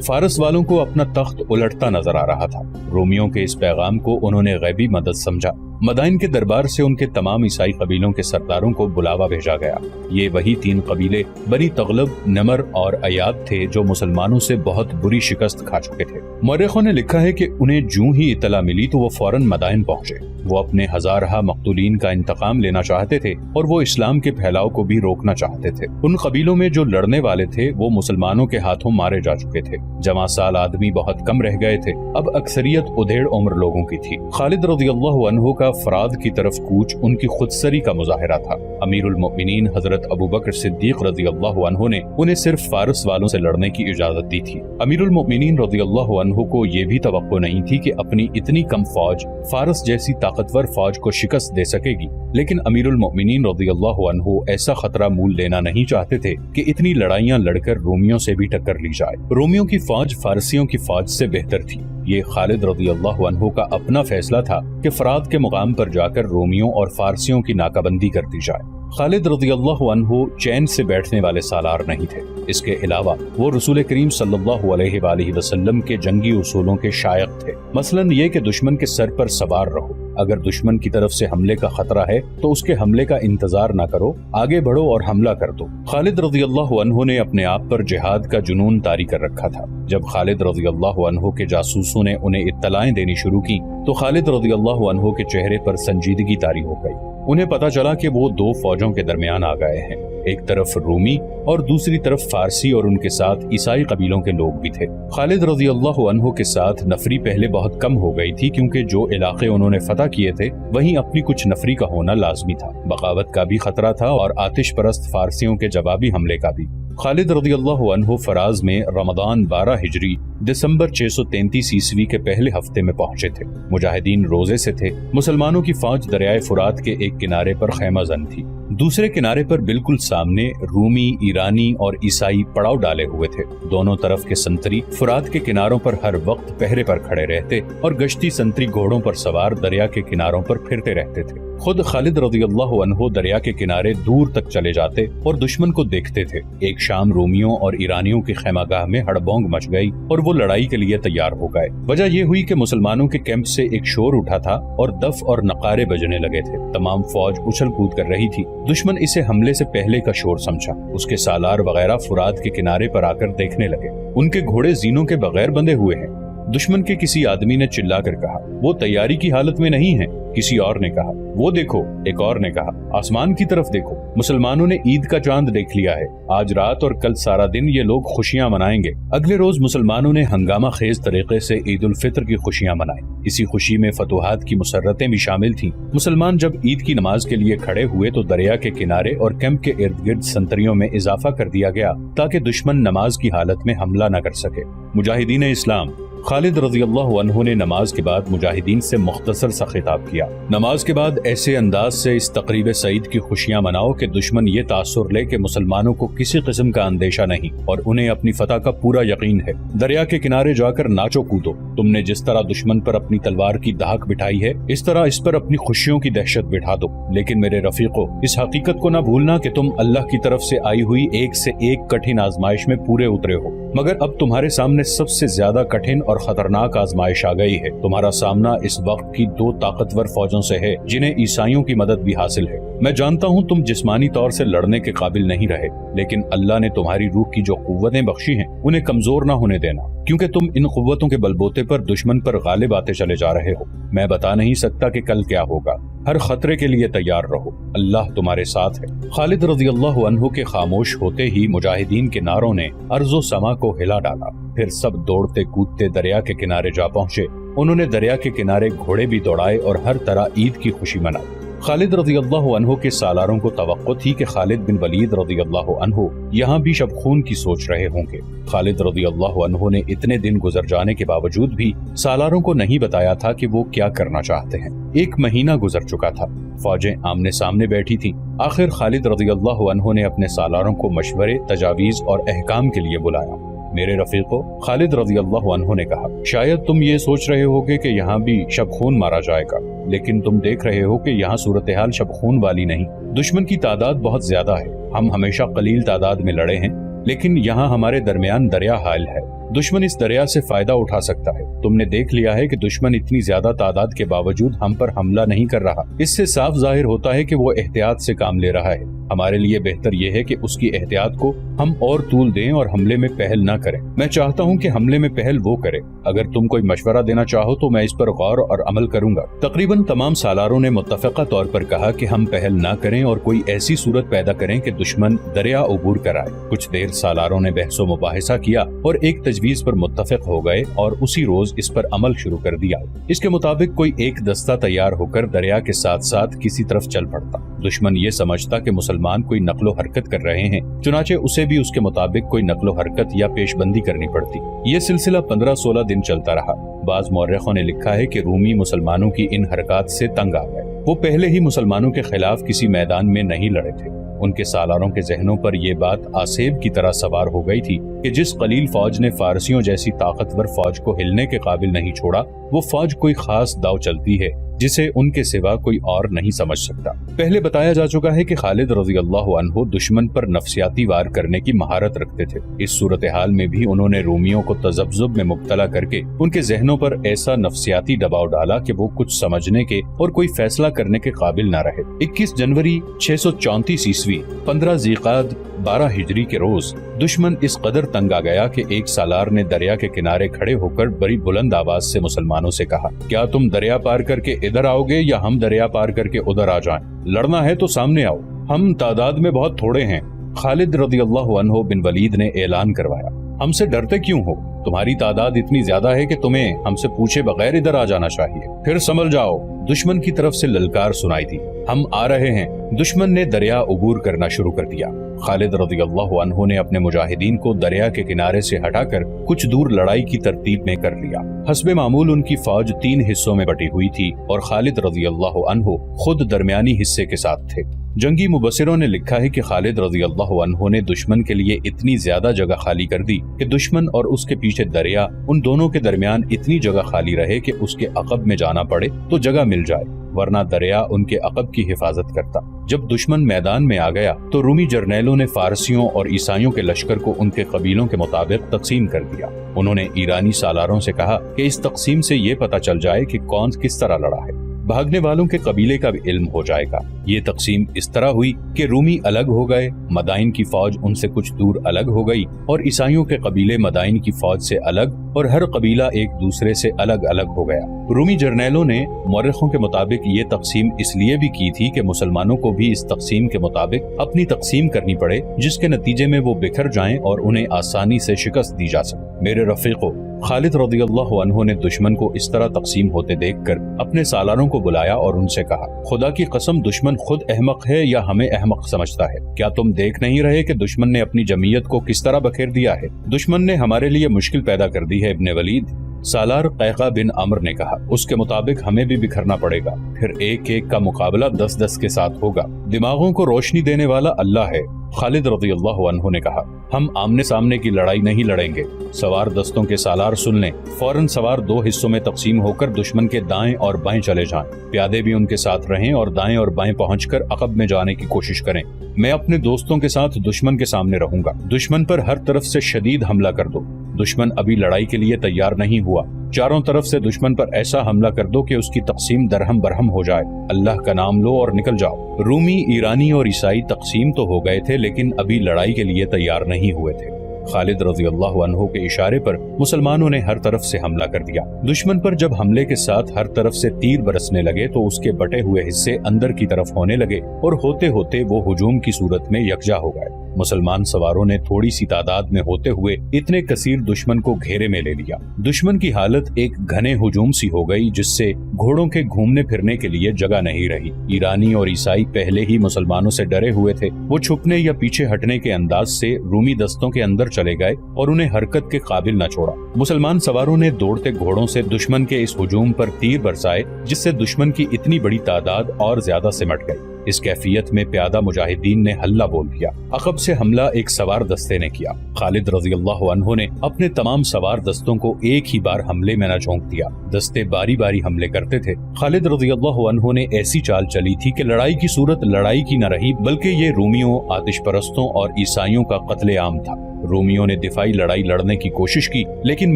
فارس والوں کو اپنا تخت الٹتا نظر آ رہا تھا۔ رومیوں کے اس پیغام کو انہوں نے غیبی مدد سمجھا۔ مدائن کے دربار سے ان کے تمام عیسائی قبیلوں کے سرداروں کو بلاوا بھیجا گیا۔ یہ وہی 3 قبیلے بنی تغلب، نمر اور ایاد تھے جو مسلمانوں سے بہت بری شکست کھا چکے تھے۔ مورخوں نے لکھا ہے کہ انہیں جوں ہی اطلاع ملی تو وہ فوراً مدائن پہنچے۔ وہ اپنے ہزارہا مقتولین کا انتقام لینا چاہتے تھے اور وہ اسلام کے پھیلاؤ کو بھی روکنا چاہتے تھے۔ ان قبیلوں میں جو لڑنے والے تھے وہ مسلمانوں کے ہاتھوں مارے جا چکے تھے۔ جوان سال آدمی بہت کم رہ گئے تھے، اب اکثریت ادھیڑ عمر لوگوں کی تھی۔ خالد رضی اللہ عنہ کا فرات کی طرف کوچ ان کی خودسری کا مظاہرہ تھا۔ امیر المؤمنین حضرت ابوبکر صدیق رضی اللہ عنہ نے انہیں صرف فارس والوں سے لڑنے کی اجازت دی تھی۔ امیر المؤمنین رضی اللہ عنہ کو یہ بھی توقع نہیں تھی کہ اپنی اتنی کم فوج فارس جیسی طاقتور فوج کو شکست دے سکے گی، لیکن امیر المؤمنین رضی اللہ عنہ ایسا خطرہ مول لینا نہیں چاہتے تھے کہ اتنی لڑائیاں لڑ کر رومیوں سے بھی ٹکر لی جائے۔ رومیوں کی فوج فارسیوں کی فوج سے بہتر تھی۔ یہ خالد رضی اللہ عنہ کا اپنا فیصلہ تھا کہ فرات کے مقام پر جا کر رومیوں اور فارسیوں کی ناکہ بندی کر دی جائے۔ خالد رضی اللہ عنہ چین سے بیٹھنے والے سالار نہیں تھے۔ اس کے علاوہ وہ رسول کریم صلی اللہ علیہ وآلہ وسلم کے جنگی اصولوں کے شائق تھے، مثلاً یہ کہ دشمن کے سر پر سوار رہو، اگر دشمن کی طرف سے حملے کا خطرہ ہے تو اس کے حملے کا انتظار نہ کرو، آگے بڑھو اور حملہ کر دو۔ خالد رضی اللہ عنہ نے اپنے آپ پر جہاد کا جنون طاری کر رکھا تھا۔ جب خالد رضی اللہ عنہ کے جاسوسوں نے انہیں اطلاعیں دینی شروع کی تو خالد رضی اللہ عنہ کے چہرے پر سنجیدگی طاری ہو گئی۔ انہیں پتا چلا کہ وہ 2 فوجوں کے درمیان آ گئے ہیں، ایک طرف رومی اور دوسری طرف فارسی اور ان کے ساتھ عیسائی قبیلوں کے لوگ بھی تھے۔ خالد رضی اللہ عنہ کے ساتھ نفری پہلے بہت کم ہو گئی تھی، کیونکہ جو علاقے انہوں نے فتح کیے تھے وہیں اپنی کچھ نفری کا ہونا لازمی تھا۔ بغاوت کا بھی خطرہ تھا اور آتش پرست فارسیوں کے جوابی حملے کا بھی۔ خالد رضی اللہ عنہ فراز میں رمضان 12 ہجری دسمبر 633 عیسوی کے پہلے ہفتے میں پہنچے تھے۔ مجاہدین روزے سے تھے۔ مسلمانوں کی فوج دریائے فرات کے ایک کنارے پر خیمہ زن تھی، دوسرے کنارے پر بالکل سامنے رومی، ایرانی اور عیسائی پڑاؤ ڈالے ہوئے تھے۔ دونوں طرف کے سنتری فرات کے کناروں پر ہر وقت پہرے پر کھڑے رہتے اور گشتی سنتری گھوڑوں پر سوار دریا کے کناروں پر پھرتے رہتے تھے۔ خود خالد رضی اللہ عنہ دریا کے کنارے دور تک چلے جاتے اور دشمن کو دیکھتے تھے۔ ایک شام رومیوں اور ایرانیوں کی خیمہ گاہ میں ہڑبونگ مچ گئی اور وہ لڑائی کے لیے تیار ہو گئے۔ وجہ یہ ہوئی کہ مسلمانوں کے کیمپ سے ایک شور اٹھا تھا اور دف اور نقارے بجنے لگے تھے۔ تمام فوج اچھل کود کر رہی تھی۔ دشمن اسے حملے سے پہلے کا شور سمجھا۔ اس کے سالار وغیرہ فرات کے کنارے پر آ کر دیکھنے لگے۔ ان کے گھوڑے زینوں کے بغیر بندھے ہوئے ہیں۔ دشمن کے کسی آدمی نے چلا کر کہا، وہ تیاری کی حالت میں نہیں ہیں۔ کسی اور نے کہا، وہ دیکھو۔ ایک اور نے کہا، آسمان کی طرف دیکھو، مسلمانوں نے عید کا چاند دیکھ لیا ہے۔ آج رات اور کل سارا دن یہ لوگ خوشیاں منائیں گے۔ اگلے روز مسلمانوں نے ہنگامہ خیز طریقے سے عید الفطر کی خوشیاں منائیں۔ اسی خوشی میں فتوحات کی مسرتیں بھی شامل تھیں۔ مسلمان جب عید کی نماز کے لیے کھڑے ہوئے تو دریا کے کنارے اور کیمپ کے ارد گرد سنتریوں میں اضافہ کر دیا گیا تاکہ دشمن نماز کی حالت میں حملہ نہ کر سکے۔ مجاہدین اسلام، خالد رضی اللہ عنہ نے نماز کے بعد مجاہدین سے مختصر سا خطاب کیا۔ نماز کے بعد ایسے انداز سے اس تقریب سعید کی خوشیاں مناؤ کہ دشمن یہ تاثر لے کہ مسلمانوں کو کسی قسم کا اندیشہ نہیں اور انہیں اپنی فتح کا پورا یقین ہے۔ دریا کے کنارے جا کر ناچو کودو۔ تم نے جس طرح دشمن پر اپنی تلوار کی دھاک بٹھائی ہے، اس طرح اس پر اپنی خوشیوں کی دہشت بٹھا دو۔ لیکن میرے رفیقو، اس حقیقت کو نہ بھولنا کہ تم اللہ کی طرف سے آئی ہوئی ایک سے ایک کٹھن آزمائش میں پورے اترے ہو، مگر اب تمہارے سامنے سب سے زیادہ کٹھن اور خطرناک آزمائش آ گئی ہے۔ تمہارا سامنا اس وقت کی 2 طاقتور فوجوں سے ہے جنہیں عیسائیوں کی مدد بھی حاصل ہے۔ میں جانتا ہوں تم جسمانی طور سے لڑنے کے قابل نہیں رہے، لیکن اللہ نے تمہاری روح کی جو قوتیں بخشی ہیں انہیں کمزور نہ ہونے دینا، کیونکہ تم ان قوتوں کے بلبوتے پر دشمن پر غالب آتے چلے جا رہے ہو۔ میں بتا نہیں سکتا کہ کل کیا ہوگا۔ ہر خطرے کے لیے تیار رہو، اللہ تمہارے ساتھ ہے۔ خالد رضی اللہ عنہ کے خاموش ہوتے ہی مجاہدین کے نعروں نے ارض و سما کو ہلا ڈالا۔ پھر سب دوڑتے کودتے دریا کے کنارے جا پہنچے۔ انہوں نے دریا کے کنارے گھوڑے بھی دوڑائے اور ہر طرح عید کی خوشی منائی۔ خالد رضی اللہ عنہ کے سالاروں کو توقع تھی کہ خالد بن ولید رضی اللہ عنہ یہاں بھی شب خون کی سوچ رہے ہوں گے۔ خالد رضی اللہ عنہ نے اتنے دن گزر جانے کے باوجود بھی سالاروں کو نہیں بتایا تھا کہ وہ کیا کرنا چاہتے ہیں۔ 1 مہینہ گزر چکا تھا، فوجیں آمنے سامنے بیٹھی تھیں۔ آخر خالد رضی اللہ عنہ نے اپنے سالاروں کو مشورے، تجاویز اور احکام کے لیے بلایا۔ میرے رفیقو، خالد رضی اللہ عنہ نے کہا، شاید تم یہ سوچ رہے ہوگے کہ یہاں بھی شب خون مارا جائے گا، لیکن تم دیکھ رہے ہو کہ یہاں صورتحال شب خون والی نہیں۔ دشمن کی تعداد بہت زیادہ ہے۔ ہم ہمیشہ قلیل تعداد میں لڑے ہیں، لیکن یہاں ہمارے درمیان دریا حائل ہے۔ دشمن اس دریا سے فائدہ اٹھا سکتا ہے۔ تم نے دیکھ لیا ہے کہ دشمن اتنی زیادہ تعداد کے باوجود ہم پر حملہ نہیں کر رہا۔ اس سے صاف ظاہر ہوتا ہے کہ وہ احتیاط سے کام لے رہا ہے۔ ہمارے لیے بہتر یہ ہے کہ اس کی احتیاط کو ہم اور طول دیں اور حملے میں پہل نہ کریں۔ میں چاہتا ہوں کہ حملے میں پہل وہ کرے۔ اگر تم کوئی مشورہ دینا چاہو تو میں اس پر غور اور عمل کروں گا۔ تقریباً تمام سالاروں نے متفقہ طور پر کہا کہ ہم پہل نہ کریں اور کوئی ایسی صورت پیدا کریں کہ دشمن دریا عبور کرائے۔ کچھ دیر سالاروں نے بحث و مباحثہ کیا اور ایک تجویز پر متفق ہو گئے اور اسی روز اس پر عمل شروع کر دیا۔ اس کے مطابق کوئی ایک دستہ تیار ہو کر دریا کے ساتھ ساتھ کسی طرف چل پڑتا۔ دشمن یہ سمجھتا کہ مسلمان کوئی نقل و حرکت کر رہے ہیں، چنانچہ اسے بھی اس کے مطابق کوئی نقل و حرکت یا پیش بندی کرنی پڑتی۔ یہ سلسلہ 15-16 دن چلتا رہا۔ بعض مورخوں نے لکھا ہے کہ رومی مسلمانوں کی ان حرکات سے تنگ آ گئے۔ وہ پہلے ہی مسلمانوں کے خلاف کسی میدان میں نہیں لڑے تھے۔ ان کے سالاروں کے ذہنوں پر یہ بات آسیب کی طرح سوار ہو گئی تھی کہ جس قلیل فوج نے فارسیوں جیسی طاقتور فوج کو ہلنے کے قابل نہیں چھوڑا، وہ فوج کوئی خاص داؤ چلتی ہے جسے ان کے سوا کوئی اور نہیں سمجھ سکتا۔ پہلے بتایا جا چکا ہے کہ خالد رضی اللہ عنہ دشمن پر نفسیاتی وار کرنے کی مہارت رکھتے تھے۔ اس صورتحال میں بھی انہوں نے رومیوں کو تذبذب میں مبتلا کر کے ان کے ذہنوں پر ایسا نفسیاتی دباؤ ڈالا کہ وہ کچھ سمجھنے کے اور کوئی فیصلہ کرنے کے قابل نہ رہے۔ 21 جنوری 634 عیسوی 15 ذیقعد 12 ہجری کے روز دشمن اس قدر تنگ آ گیا کہ ایک سالار نے دریا کے کنارے کھڑے ہو کر بڑی بلند آواز سے مسلمانوں سے کہا، کیا تم دریا پار کر کے ادھر آؤ گے یا ہم دریا پار کر کے ادھر آ جائیں؟ لڑنا ہے تو سامنے آؤ، ہم تعداد میں بہت تھوڑے ہیں۔ خالد رضی اللہ عنہ بن ولید نے اعلان کروایا، ہم سے ڈرتے کیوں ہو؟ تمہاری تعداد اتنی زیادہ ہے کہ تمہیں ہم سے پوچھے بغیر ادھر آ جانا چاہیے۔ پھر سنبھل جاؤ۔ دشمن کی طرف سے للکار سنائی دی، ہم آ رہے ہیں۔ دشمن نے دریا عبور کرنا شروع کر دیا۔ خالد رضی اللہ عنہ نے اپنے مجاہدین کو دریا کے کنارے سے ہٹا کر کچھ دور لڑائی کی ترتیب میں کر لیا۔ حسب معمول ان کی فوج 3 حصوں میں بٹی ہوئی تھی اور خالد رضی اللہ عنہ خود درمیانی حصے کے ساتھ تھے۔ جنگی مبصروں نے لکھا ہے کہ خالد رضی اللہ عنہ نے دشمن کے لیے اتنی زیادہ جگہ خالی کر دی کہ دشمن اور اس کے پیچھے دریا، ان دونوں کے درمیان اتنی جگہ خالی رہے کہ اس کے عقب میں جانا پڑے تو جگہ مل جائے، ورنہ دریا ان کے عقب کی حفاظت کرتا۔ جب دشمن میدان میں آ گیا تو رومی جرنیلوں نے فارسیوں اور عیسائیوں کے لشکر کو ان کے قبیلوں کے مطابق تقسیم کر دیا۔ انہوں نے ایرانی سالاروں سے کہا کہ اس تقسیم سے یہ پتہ چل جائے کہ کون کس طرح لڑا ہے، بھاگنے والوں کے قبیلے کا بھی علم ہو جائے گا۔ یہ تقسیم اس طرح ہوئی کہ رومی الگ ہو گئے، مدائن کی فوج ان سے کچھ دور الگ ہو گئی اور عیسائیوں کے قبیلے مدائن کی فوج سے الگ، اور ہر قبیلہ ایک دوسرے سے الگ الگ ہو گیا۔ رومی جرنیلوں نے مورخوں کے مطابق یہ تقسیم اس لیے بھی کی تھی کہ مسلمانوں کو بھی اس تقسیم کے مطابق اپنی تقسیم کرنی پڑے، جس کے نتیجے میں وہ بکھر جائیں اور انہیں آسانی سے شکست دی جا سکے۔ میرے رفیقو، خالد رضی اللہ عنہ نے دشمن کو اس طرح تقسیم ہوتے دیکھ کر اپنے سالاروں کو بلایا اور ان سے کہا، خدا کی قسم دشمن خود احمق ہے یا ہمیں احمق سمجھتا ہے؟ کیا تم دیکھ نہیں رہے کہ دشمن نے اپنی جمعیت کو کس طرح بکھیر دیا ہے؟ دشمن نے ہمارے لیے مشکل پیدا کر دی ہے ابن ولید۔ سالار قیقہ بن عمر نے کہا، اس کے مطابق ہمیں بھی بکھرنا پڑے گا، پھر ایک ایک کا مقابلہ 10-10 کے ساتھ ہوگا۔ دماغوں کو روشنی دینے والا اللہ ہے۔ خالد رضی اللہ عنہ نے کہا، ہم آمنے سامنے کی لڑائی نہیں لڑیں گے۔ سوار دستوں کے سالار سن لیں، فوراً سوار 2 حصوں میں تقسیم ہو کر دشمن کے دائیں اور بائیں چلے جائیں، پیادے بھی ان کے ساتھ رہیں اور دائیں اور بائیں پہنچ کر عقب میں جانے کی کوشش کریں۔ میں اپنے دوستوں کے ساتھ دشمن کے سامنے رہوں گا۔ دشمن پر ہر طرف سے شدید حملہ کر دو۔ دشمن ابھی لڑائی کے لیے تیار نہیں ہوا، چاروں طرف سے دشمن پر ایسا حملہ کر دو کہ اس کی تقسیم درہم برہم ہو جائے۔ اللہ کا نام لو اور نکل جاؤ۔ رومی، ایرانی اور عیسائی تقسیم تو ہو گئے تھے لیکن ابھی لڑائی کے لیے تیار نہیں ہوئے تھے۔ خالد رضی اللہ عنہ کے اشارے پر مسلمانوں نے ہر طرف سے حملہ کر دیا۔ دشمن پر جب حملے کے ساتھ ہر طرف سے تیر برسنے لگے تو اس کے بٹے ہوئے حصے اندر کی طرف ہونے لگے اور ہوتے ہوتے وہ ہجوم کی صورت میں یکجا ہو گئے۔ مسلمان سواروں نے تھوڑی سی تعداد میں ہوتے ہوئے اتنے کثیر دشمن کو گھیرے میں لے لیا۔ دشمن کی حالت ایک گھنے ہجوم سی ہو گئی جس سے گھوڑوں کے گھومنے پھرنے کے لیے جگہ نہیں رہی۔ ایرانی اور عیسائی پہلے ہی مسلمانوں سے ڈرے ہوئے تھے، وہ چھپنے یا پیچھے ہٹنے کے انداز سے رومی دستوں کے اندر چلے گئے اور انہیں حرکت کے قابل نہ چھوڑا۔ مسلمان سواروں نے دوڑتے گھوڑوں سے دشمن کے اس ہجوم پر تیر برسائے جس سے دشمن کی اتنی بڑی تعداد اور زیادہ سمٹ گئی۔ اس کیفیت میں پیادہ مجاہدین نے حلہ بول دیا۔ عقب سے حملہ ایک سوار دستے نے کیا۔ خالد رضی اللہ عنہ نے اپنے تمام سوار دستوں کو ایک ہی بار حملے میں نہ جھونک دیا، دستے باری باری حملے کرتے تھے۔ خالد رضی اللہ عنہ نے ایسی چال چلی تھی کہ لڑائی کی صورت لڑائی کی نہ رہی بلکہ یہ رومیوں، آتش پرستوں اور عیسائیوں کا قتل عام تھا۔ رومیوں نے دفاعی لڑائی لڑنے کی کوشش کی لیکن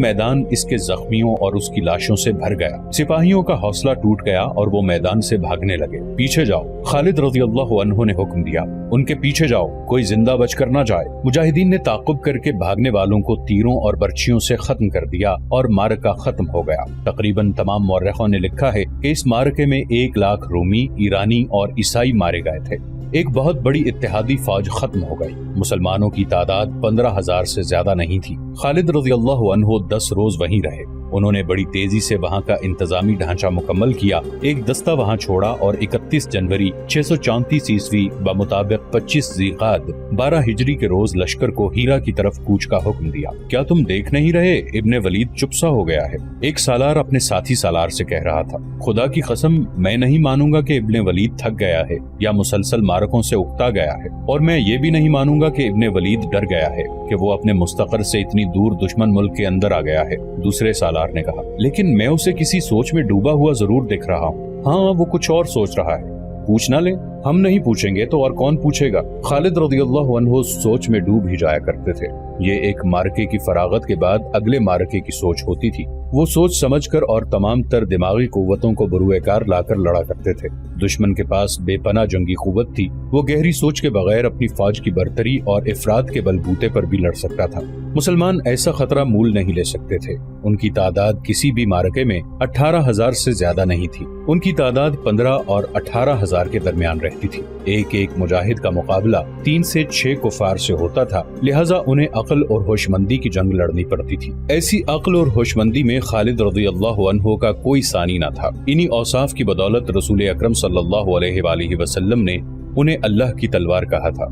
میدان اس کے زخمیوں اور اس کی لاشوں سے بھر گیا۔ سپاہیوں کا حوصلہ ٹوٹ گیا اور وہ میدان سے بھاگنے لگے۔ پیچھے جاؤ، خالد رضی اللہ عنہ نے حکم دیا، ان کے پیچھے جاؤ، کوئی زندہ بچ کر نہ جائے۔ مجاہدین نے تعاقب کر کے بھاگنے والوں کو تیروں اور برچھیوں سے ختم کر دیا اور معرکہ ختم ہو گیا۔ تقریباً تمام مورخوں نے لکھا ہے کہ اس معرکے میں 1 لاکھ رومی، ایرانی اور عیسائی مارے گئے تھے۔ ایک بہت بڑی اتحادی فوج ختم ہو گئی۔ مسلمانوں کی تعداد 15,000 سے زیادہ نہیں تھی۔ خالد رضی اللہ عنہ 10 روز وہیں رہے۔ انہوں نے بڑی تیزی سے وہاں کا انتظامی ڈھانچہ مکمل کیا، ایک دستہ وہاں چھوڑا اور 31 جنوری 634 عیسوی بمطابق 25 ذیقعد 12 ہجری کے روز لشکر کو ہیرا کی طرف کوچ کا حکم دیا۔ کیا تم دیکھ نہیں رہے؟ ابن ولید چپ سا ہو گیا ہے۔ ایک سالار اپنے ساتھی سالار سے کہہ رہا تھا، خدا کی قسم میں نہیں مانوں گا کہ ابن ولید تھک گیا ہے یا مسلسل مارکوں سے اکتا گیا ہے، اور میں یہ بھی نہیں مانوں گا کہ ابن ولید ڈر گیا ہے کہ وہ اپنے مستقر سے اتنی دور دشمن ملک کے اندر آ گیا ہے۔ دوسرے سالار نے کہا، لیکن میں اسے کسی سوچ میں ڈوبا ہوا ضرور دیکھ رہا ہوں۔ ہاں، وہ کچھ اور سوچ رہا ہے۔ پوچھ نہ لیں؟ ہم نہیں پوچھیں گے تو اور کون پوچھے گا؟ خالد رضی اللہ عنہ سوچ میں ڈوب ہی جایا کرتے تھے۔ یہ ایک مارکے کی فراغت کے بعد اگلے مارکے کی سوچ ہوتی تھی۔ وہ سوچ سمجھ کر اور تمام تر دماغی قوتوں کو بروئے کار لا کر لڑا کرتے تھے۔ دشمن کے پاس بے پناہ جنگی قوت تھی، وہ گہری سوچ کے بغیر اپنی فوج کی برتری اور افراد کے بلبوتے پر بھی لڑ سکتا تھا۔ مسلمان ایسا خطرہ مول نہیں لے سکتے تھے۔ ان کی تعداد کسی بھی مارکے میں 18,000 سے زیادہ نہیں تھی۔ ان کی تعداد 15 اور 18,000 کے درمیان رہتی تھی۔ ایک ایک مجاہد کا مقابلہ 3 سے 6 کفار سے ہوتا تھا، لہٰذا انہیں عقل اور ہوش مندی کی جنگ لڑنی پڑتی تھی۔ ایسی عقل اور ہوش مندی میں خالد رضی اللہ عنہ کا کوئی ثانی نہ تھا۔ انہی اوصاف کی بدولت رسول اکرم صلی اللہ علیہ وآلہ وسلم نے انہیں اللہ کی تلوار کہا تھا۔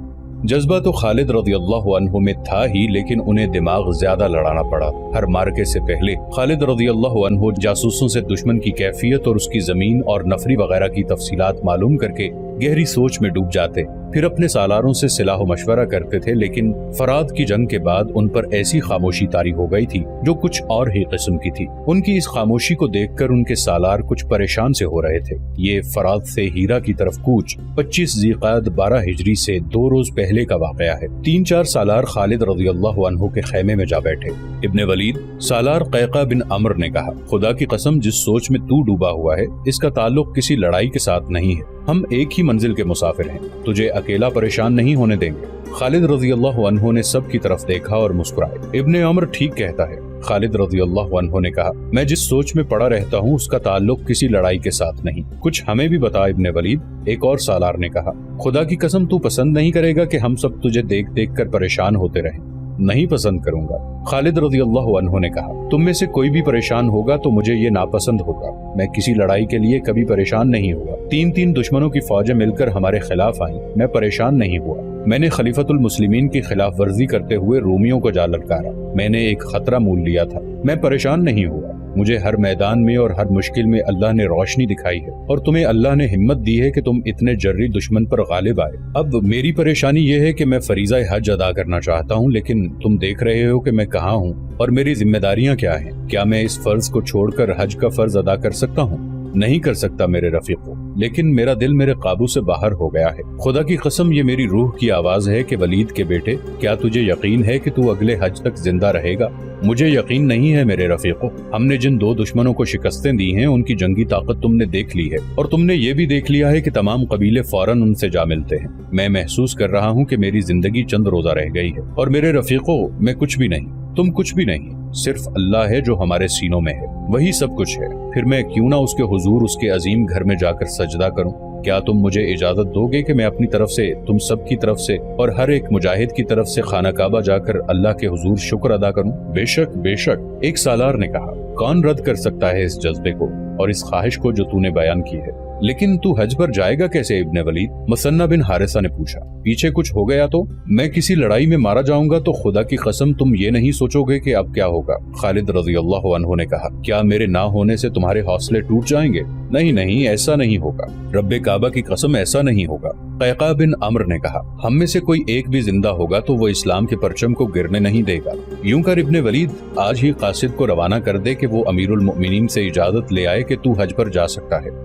جذبہ تو خالد رضی اللہ عنہ میں تھا ہی، لیکن انہیں دماغ زیادہ لڑانا پڑا۔ ہر مارکے سے پہلے خالد رضی اللہ عنہ جاسوسوں سے دشمن کی کیفیت اور اس کی زمین اور نفری وغیرہ کی تفصیلات معلوم کر کے گہری سوچ میں ڈوب جاتے، پھر اپنے سالاروں سے صلاح و مشورہ کرتے تھے، لیکن فرات کی جنگ کے بعد ان پر ایسی خاموشی طاری ہو گئی تھی جو کچھ اور ہی قسم کی تھی۔ ان کی اس خاموشی کو دیکھ کر ان کے سالار کچھ پریشان سے ہو رہے تھے۔ یہ فرات سے ہیرا کی طرف کوچ 25 ذیقعد 12 ہجری سے 2 روز پہلے کا واقعہ ہے۔ 3-4 سالار خالد رضی اللہ عنہ کے خیمے میں جا بیٹھے۔ ابن ولید، سالار قیقہ بن عمر نے کہا، خدا کی قسم جس سوچ میں تو ڈوبا ہوا ہے اس کا تعلق کسی لڑائی کے ساتھ نہیں ہے۔ ہم ایک ہی منزل کے مسافر ہیں، تجھے اکیلا پریشان نہیں ہونے دیں گے۔ خالد رضی اللہ عنہ نے سب کی طرف دیکھا اور مسکرائے۔ ابن عمر ٹھیک کہتا ہے، خالد رضی اللہ عنہ نے کہا، میں جس سوچ میں پڑا رہتا ہوں اس کا تعلق کسی لڑائی کے ساتھ نہیں۔ کچھ ہمیں بھی بتا ابن ولید، ایک اور سالار نے کہا۔ خدا کی قسم تو پسند نہیں کرے گا کہ ہم سب تجھے دیکھ دیکھ کر پریشان ہوتے رہیں۔ نہیں پسند کروں گا، خالد رضی اللہ عنہ نے کہا۔ تم میں سے کوئی بھی پریشان ہوگا تو مجھے یہ ناپسند ہوگا۔ میں کسی لڑائی کے لیے کبھی پریشان نہیں ہوا۔ 3 دشمنوں کی فوجیں مل کر ہمارے خلاف آئیں، میں پریشان نہیں ہوا۔ میں نے خلیفۃ المسلمین کی خلاف ورزی کرتے ہوئے رومیوں کو جا للکارا۔ میں نے ایک خطرہ مول لیا تھا، میں پریشان نہیں ہوا۔ مجھے ہر میدان میں اور ہر مشکل میں اللہ نے روشنی دکھائی ہے، اور تمہیں اللہ نے ہمت دی ہے کہ تم اتنے جری دشمن پر غالب آئے۔ اب میری پریشانی یہ ہے کہ میں فریضہ حج ادا کرنا چاہتا ہوں، لیکن تم دیکھ رہے ہو کہ میں کہاں ہوں اور میری ذمہ داریاں کیا ہیں۔ کیا میں اس فرض کو چھوڑ کر حج کا فرض ادا کر سکتا ہوں؟ نہیں کر سکتا میرے رفیقو، لیکن میرا دل میرے قابو سے باہر ہو گیا ہے۔ خدا کی قسم یہ میری روح کی آواز ہے کہ ولید کے بیٹے، کیا تجھے یقین ہے کہ تو اگلے حج تک زندہ رہے گا؟ مجھے یقین نہیں ہے میرے رفیقو۔ ہم نے جن 2 دشمنوں کو شکستیں دی ہیں ان کی جنگی طاقت تم نے دیکھ لی ہے، اور تم نے یہ بھی دیکھ لیا ہے کہ تمام قبیلے فوراً ان سے جا ملتے ہیں۔ میں محسوس کر رہا ہوں کہ میری زندگی چند روزہ رہ گئی ہے، اور میرے رفیقو میں کچھ بھی نہیں، تم کچھ بھی نہیں، صرف اللہ ہے جو ہمارے سینوں میں ہے، وہی سب کچھ ہے۔ پھر میں کیوں نہ اس کے حضور اس کے عظیم گھر میں جا کر سجدہ کروں؟ کیا تم مجھے اجازت دو گے کہ میں اپنی طرف سے، تم سب کی طرف سے اور ہر ایک مجاہد کی طرف سے خانہ کعبہ جا کر اللہ کے حضور شکر ادا کروں؟ بے شک بے شک، ایک سالار نے کہا۔ کون رد کر سکتا ہے اس جذبے کو اور اس خواہش کو جو تو نے بیان کی ہے؟ لیکن تو حج پر جائے گا کیسے ابن ولید؟ مثنہ بن حارثہ نے پوچھا۔ پیچھے کچھ ہو گیا تو میں کسی لڑائی میں مارا جاؤں گا تو خدا کی قسم تم یہ نہیں سوچو گے کہ اب کیا ہوگا۔ خالد رضی اللہ عنہ نے کہا، کیا میرے نہ ہونے سے تمہارے حوصلے ٹوٹ جائیں گے؟ نہیں نہیں، ایسا نہیں ہوگا، رب کعبہ کی قسم ایسا نہیں ہوگا۔ قیقہ بن عمر نے کہا، ہم میں سے کوئی ایک بھی زندہ ہوگا تو وہ اسلام کے پرچم کو گرنے نہیں دے گا۔ یوں کر ابن ولید، آج ہی قاصد کو روانہ کر دے کہ وہ امیر المؤمنین سے اجازت لے آئے کہ تو حج پر جا سکتا ہے۔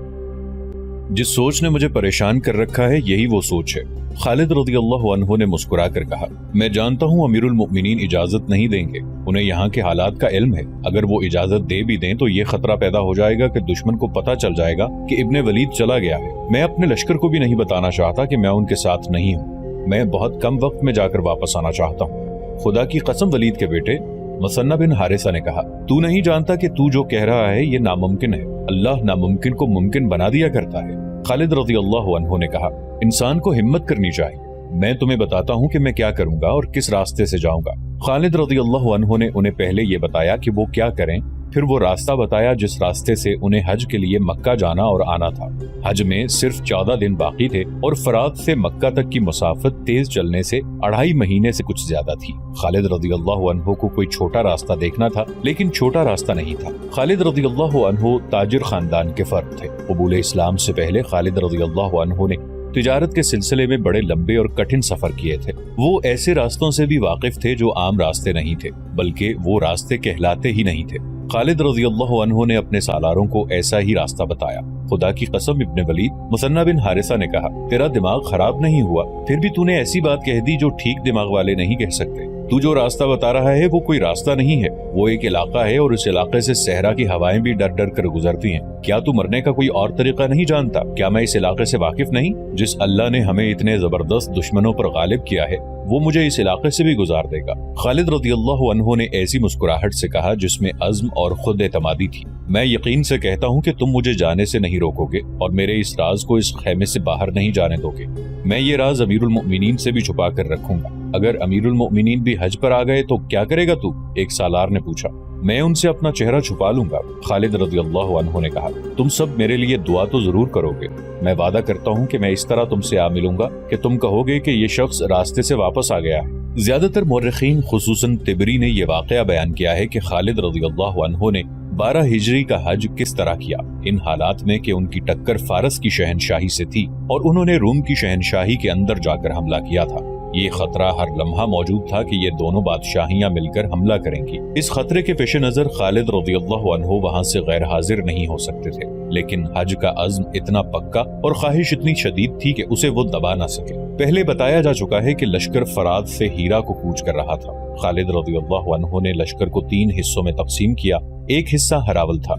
جس سوچ نے مجھے پریشان کر رکھا ہے یہی وہ سوچ ہے۔ خالد رضی اللہ عنہ نے مسکرا کر کہا، میں جانتا ہوں امیر المؤمنین اجازت نہیں دیں گے، انہیں یہاں کے حالات کا علم ہے، اگر وہ اجازت دے بھی دیں تو یہ خطرہ پیدا ہو جائے گا کہ دشمن کو پتہ چل جائے گا کہ ابن ولید چلا گیا ہے۔ میں اپنے لشکر کو بھی نہیں بتانا چاہتا کہ میں ان کے ساتھ نہیں ہوں، میں بہت کم وقت میں جا کر واپس آنا چاہتا ہوں۔ خدا کی قسم، ولید کے بیٹے مثنہ بن حارثہ نے کہا، تو نہیں جانتا کہ تو جو کہہ رہا ہے یہ ناممکن ہے، اللہ ناممکن کو ممکن بنا دیا کرتا ہے۔ خالد رضی اللہ عنہ نے کہا، انسان کو ہمت کرنی چاہیے، میں تمہیں بتاتا ہوں کہ میں کیا کروں گا اور کس راستے سے جاؤں گا۔ خالد رضی اللہ عنہ نے انہیں پہلے یہ بتایا کہ وہ کیا کریں، پھر وہ راستہ بتایا جس راستے سے انہیں حج کے لیے مکہ جانا اور آنا تھا۔ حج میں صرف 14 دن باقی تھے اور فرات سے مکہ تک کی مسافت تیز چلنے سے 2.5 مہینے سے کچھ زیادہ تھی۔ خالد رضی اللہ عنہ کو کوئی چھوٹا راستہ دیکھنا تھا، لیکن چھوٹا راستہ نہیں تھا۔ خالد رضی اللہ عنہ تاجر خاندان کے فرد تھے۔ قبول اسلام سے پہلے خالد رضی اللہ عنہ نے تجارت کے سلسلے میں بڑے لمبے اور کٹھن سفر کیے تھے۔ وہ ایسے راستوں سے بھی واقف تھے جو عام راستے نہیں تھے، بلکہ وہ راستے کہلاتے ہی نہیں تھے۔ خالد رضی اللہ عنہ نے اپنے سالاروں کو ایسا ہی راستہ بتایا۔ خدا کی قسم، ابن ولید، مثنہ بن حارثہ نے کہا، تیرا دماغ خراب نہیں ہوا، پھر بھی تو نے ایسی بات کہہ دی جو ٹھیک دماغ والے نہیں کہہ سکتے۔ تو جو راستہ بتا رہا ہے وہ کوئی راستہ نہیں ہے، وہ ایک علاقہ ہے اور اس علاقے سے صحرا کی ہوائیں بھی ڈر ڈر کر گزرتی ہیں۔ کیا تو مرنے کا کوئی اور طریقہ نہیں جانتا؟ کیا میں اس علاقے سے واقف نہیں؟ جس اللہ نے ہمیں اتنے زبردست دشمنوں پر غالب کیا ہے وہ مجھے اس علاقے سے بھی گزار دے گا۔ خالد رضی اللہ عنہ نے ایسی مسکراہٹ سے کہا جس میں عزم اور خود اعتمادی تھی، میں یقین سے کہتا ہوں کہ تم مجھے جانے سے نہیں روکو گے اور میرے اس راز کو اس خیمے سے باہر نہیں جانے دو گے۔ میں یہ راز امیر المؤمنین سے بھی چھپا کر رکھوں گا۔ اگر امیر المؤمنین بھی حج پر آ گئے تو کیا کرے گا تو؟ ایک سالار نے پوچھا۔ میں ان سے اپنا چہرہ چھپا لوں گا۔ خالد رضی اللہ عنہ نے کہا، تم سب میرے لیے دعا تو ضرور کرو گے، میں وعدہ کرتا ہوں کہ میں اس طرح تم سے آ ملوں گا کہ تم کہو گے کہ یہ شخص راستے سے واپس آ گیا ہے۔ زیادہ تر مورخین خصوصاً طبری نے یہ واقعہ بیان کیا ہے کہ خالد رضی اللہ عنہ نے 12 ہجری کا حج کس طرح کیا، ان حالات میں کہ ان کی ٹکر فارس کی شہنشاہی سے تھی اور انہوں نے روم کی شہنشاہی کے اندر جا کر حملہ کیا تھا۔ یہ خطرہ ہر لمحہ موجود تھا کہ یہ دونوں بادشاہیاں مل کر حملہ کریں گی۔ اس خطرے کے پیش نظر خالد رضی اللہ عنہ وہاں سے غیر حاضر نہیں ہو سکتے تھے، لیکن حج کا عزم اتنا پکا اور خواہش اتنی شدید تھی کہ اسے وہ دبا نہ سکے۔ پہلے بتایا جا چکا ہے کہ لشکر فرات سے ہیرا کو کوچ کر رہا تھا۔ خالد رضی اللہ عنہ نے لشکر کو 3 حصوں میں تقسیم کیا، ایک حصہ ہراول تھا،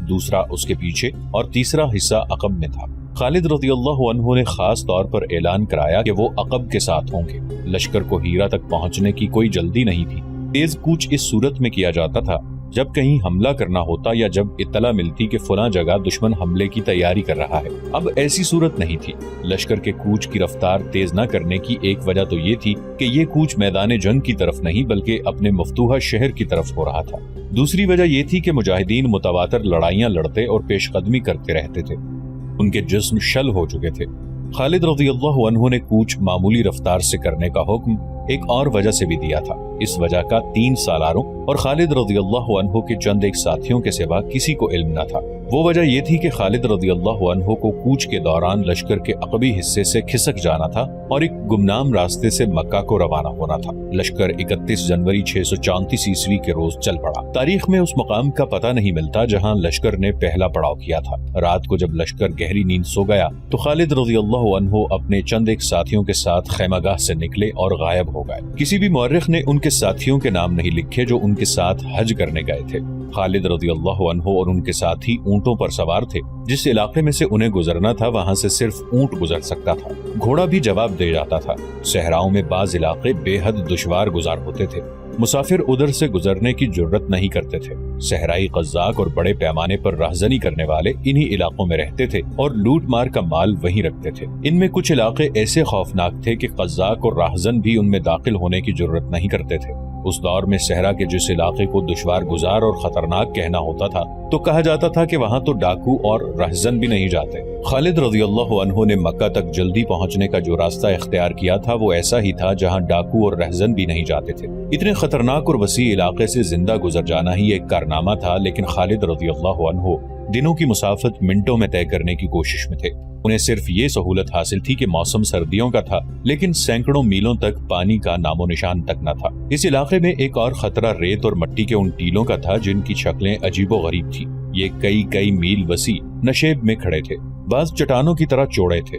دوسرا اس کے پیچھے اور تیسرا حصہ عقب میں تھا۔ خالد رضی اللہ عنہ نے خاص طور پر اعلان کرایا کہ وہ عقب کے ساتھ ہوں گے۔ لشکر کو ہیرا تک پہنچنے کی کوئی جلدی نہیں تھی۔ تیز کوچ اس صورت میں کیا جاتا تھا جب کہیں حملہ کرنا ہوتا یا جب اطلاع ملتی کہ فلاں جگہ دشمن حملے کی تیاری کر رہا ہے۔ اب ایسی صورت نہیں تھی۔ لشکر کے کوچ کی رفتار تیز نہ کرنے کی ایک وجہ تو یہ تھی کہ یہ کوچ میدان جنگ کی طرف نہیں بلکہ اپنے مفتوحہ شہر کی طرف ہو رہا تھا۔ دوسری وجہ یہ تھی کہ مجاہدین متواتر لڑائیاں لڑتے اور پیش قدمی کرتے رہتے تھے، ان کے جسم شل ہو چکے تھے۔ خالد رضی اللہ عنہ نے کوچ معمولی رفتار سے کرنے کا حکم ایک اور وجہ سے بھی دیا تھا۔ اس وجہ کا 3 سالاروں اور خالد رضی اللہ عنہ کے چند ایک ساتھیوں کے سوا کسی کو علم نہ تھا۔ وہ وجہ یہ تھی کہ خالد رضی اللہ عنہ کو کوچ کے دوران لشکر کے عقبی حصے سے کھسک جانا تھا اور ایک گمنام راستے سے مکہ کو روانہ ہونا تھا۔ لشکر 31 جنوری 634 عیسوی کے روز چل پڑا۔ تاریخ میں اس مقام کا پتہ نہیں ملتا جہاں لشکر نے پہلا پڑاؤ کیا تھا۔ رات کو جب لشکر گہری نیند سو گیا تو خالد رضی اللہ عنہ اپنے چند ایک ساتھیوں کے ساتھ خیمہ گاہ سے نکلے اور غائب ہو گئے۔ کسی بھی مورخ نے ان کے ساتھیوں کے نام نہیں لکھے جو ان کے ساتھ حج کرنے گئے تھے۔ خالد رضی اللہ عنہ اور ان کے ساتھی اونٹوں پر سوار تھے۔ جس علاقے میں سے انہیں گزرنا تھا وہاں سے صرف اونٹ گزر سکتا تھا، گھوڑا بھی جواب دے جاتا تھا۔ صحراؤں میں بعض علاقے بے حد دشوار گزار ہوتے تھے، مسافر ادھر سے گزرنے کی جرت نہیں کرتے تھے۔ صحرائی قزاق اور بڑے پیمانے پر راہزنی کرنے والے انہی علاقوں میں رہتے تھے اور لوٹ مار کا مال وہیں رکھتے تھے۔ ان میں کچھ علاقے ایسے خوفناک تھے کہ قزاق اور راہزن بھی ان میں داخل ہونے کی جرت نہیں کرتے تھے۔ اس دور میں صحرا کے جس علاقے کو دشوار گزار اور خطرناک کہنا ہوتا تھا تو کہا جاتا تھا کہ وہاں تو ڈاکو اور رہزن بھی نہیں جاتے۔ خالد رضی اللہ عنہ نے مکہ تک جلدی پہنچنے کا جو راستہ اختیار کیا تھا وہ ایسا ہی تھا جہاں ڈاکو اور رہزن بھی نہیں جاتے تھے۔ اتنے خطرناک اور وسیع علاقے سے زندہ گزر جانا ہی ایک کارنامہ تھا، لیکن خالد رضی اللہ عنہ دنوں کی مسافت منٹوں میں طے کرنے کی کوشش میں تھے۔ انہیں صرف یہ سہولت حاصل تھی کہ موسم سردیوں کا تھا، لیکن سینکڑوں میلوں تک پانی کا نام و نشان تک نہ تھا۔ اس علاقے میں ایک اور خطرہ ریت اور مٹی کے ان ٹیلوں کا تھا جن کی شکلیں عجیب و غریب تھی۔ یہ کئی میل وسیع نشیب میں کھڑے تھے، بعض چٹانوں کی طرح چوڑے تھے،